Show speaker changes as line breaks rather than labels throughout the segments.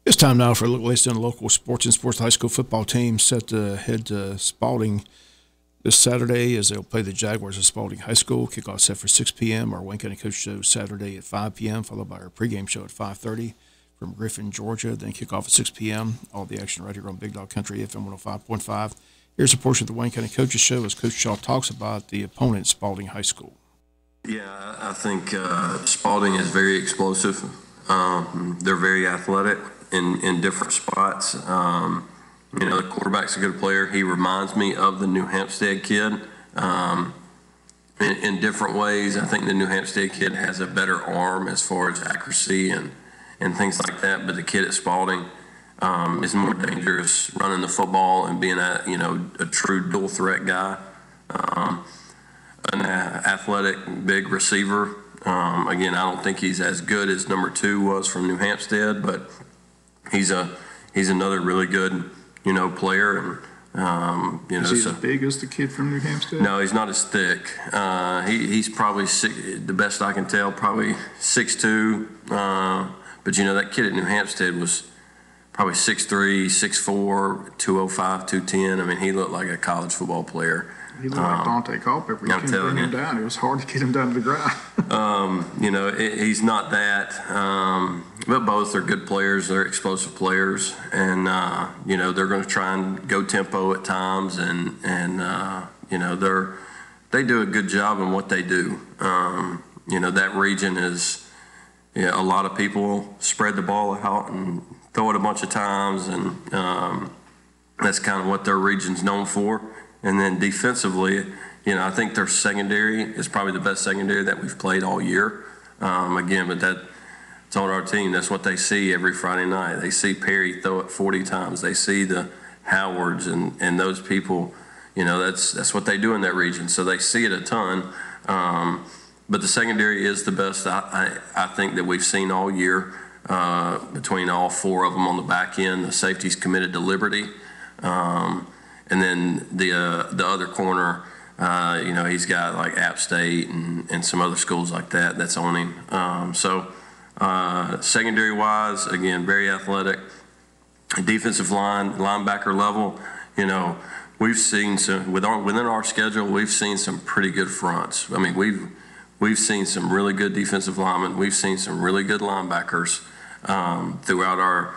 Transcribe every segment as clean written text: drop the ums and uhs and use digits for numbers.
It's time now for a look at the local sports and sports high school football team set to head to Spalding this Saturday as they'll play the Jaguars at Spalding High School. Kickoff set for 6 p.m. Our Wayne County Coach Show Saturday at 5 p.m., followed by our pregame show at 5:30 from Griffin, Georgia. Then kickoff at 6 p.m. All the action right here on Big Dog Country, FM 105.5. Here's a portion of the Wayne County Coaches Show as Coach Shaw talks about the opponent, Spalding High School.
Yeah, I think Spalding is very explosive. They're very athletic in different spots. The quarterback's a good player. He reminds me of the New Hampstead kid in different ways. I think the New Hampstead kid has a better arm as far as accuracy and things like that, but the kid at Spalding is more dangerous running the football and being a true dual threat guy. An athletic big receiver. Again, I don't think he's as good as number 2 was from New Hampstead, but he's another really good player. And
is he as big as the kid from New Hampstead?
No, he's not as thick. He's probably the best I can tell, probably 6'2". But that kid at New Hampstead was probably 6'3", 6'4", 205, 210. I mean, he looked like a college football player.
He looked like Dante Culper. You couldn't bring him down. It was hard to get him down to the ground.
He's not that. But both are good players. They're explosive players, and they're going to try and go tempo at times, and they do a good job in what they do. That region is a lot of people spread the ball out and throw it a bunch of times, and that's kind of what their region's known for. And then defensively, I think their secondary is probably the best secondary that we've played all year. But it's on our team. That's what they see every Friday night. They see Perry throw it 40 times. They see the Howards and those people. That's what they do in that region. So they see it a ton. But the secondary is the best I think that we've seen all year between all 4 of them on the back end. The safety's committed to Liberty. And then the other corner, he's got like App State and some other schools like that that's on him. Secondary-wise, again, very athletic. Defensive line, linebacker level, we've seen some within our schedule. We've seen some pretty good fronts. I mean, we've seen some really good defensive linemen. We've seen some really good linebackers throughout our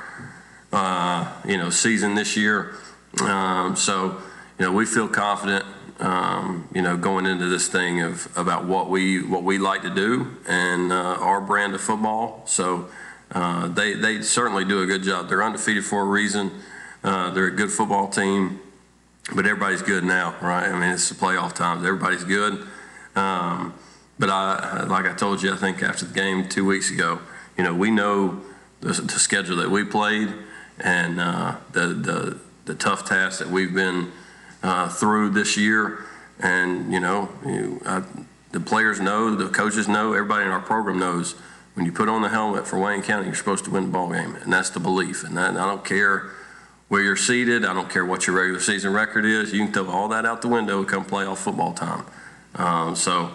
season this year. We feel confident, going into this thing about what we like to do and our brand of football. So they certainly do a good job. They're undefeated for a reason. They're a good football team, but everybody's good now, right? I mean, it's the playoff times. Everybody's good. But like I told you, I think after the game 2 weeks ago, we know the schedule that we played and the tough tasks that we've been through this year. And, the players know, the coaches know, everybody in our program knows when you put on the helmet for Wayne County, you're supposed to win the ball game. And that's the belief. And I don't care where you're seated. I don't care what your regular season record is. You can throw all that out the window come playoff football time. So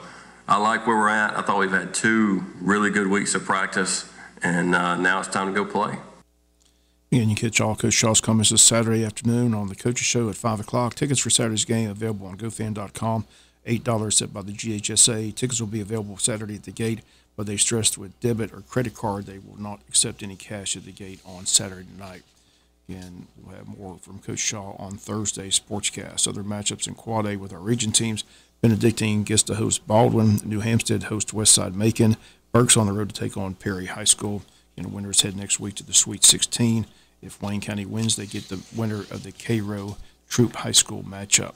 I like where we're at. I thought we've had 2 really good weeks of practice, and now it's time to go play.
And you can catch all Coach Shaw's comments this Saturday afternoon on the Coaches Show at 5 o'clock. Tickets for Saturday's game available on GoFan.com. $8 set by the GHSA. Tickets will be available Saturday at the gate, but they stressed with debit or credit card they will not accept any cash at the gate on Saturday night. Again, we'll have more from Coach Shaw on Thursday's Sportscast. Other matchups in Quad A with our region teams. Benedictine gets to host Baldwin. New Hampstead hosts Westside Macon. Burke's on the road to take on Perry High School. Winners head next week to the Sweet 16. If Wayne County wins, they get the winner of the Cairo Troop High School matchup.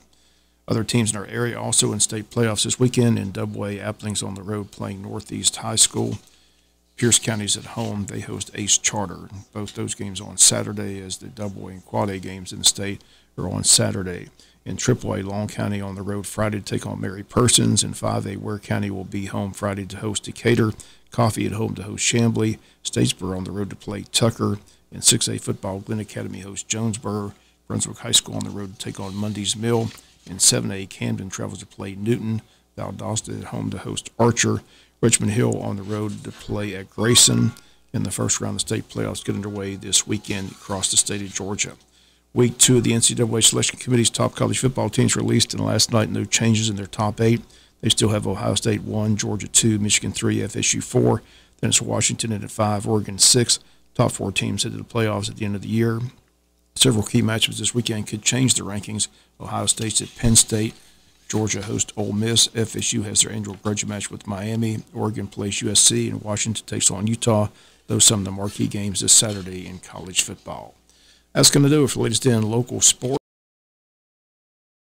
Other teams in our area also in state playoffs this weekend. In Double-A, Appling's on the road playing Northeast High School. Pierce County's at home. They host Ace Charter. Both those games on Saturday, as the Double-A and Quad A games in the state are on Saturday. In Triple-A, Long County on the road Friday to take on Mary Persons. In 5A, Ware County will be home Friday to host Decatur. Coffee at home to host Chamblee. Statesboro on the road to play Tucker. In 6A football, Glen Academy hosts Jonesboro. Brunswick High School on the road to take on Mundy's Mill. In 7A, Camden travels to play Newton. Valdosta at home to host Archer. Richmond Hill on the road to play at Grayson. in the first round of state playoffs get underway this weekend across the state of Georgia. Week 2 of the NCAA Selection Committee's top college football teams released, and last night no changes in their top 8. They still have Ohio State 1, Georgia 2, Michigan 3, FSU 4. Then it's Washington in at 5, Oregon 6. Top 4 teams head to the playoffs at the end of the year. Several key matchups this weekend could change the rankings. Ohio State's at Penn State. Georgia hosts Ole Miss. FSU has their annual grudge match with Miami. Oregon plays USC, and Washington takes on Utah. Those are some of the marquee games this Saturday in college football. That's going to do it for the latest in local sports.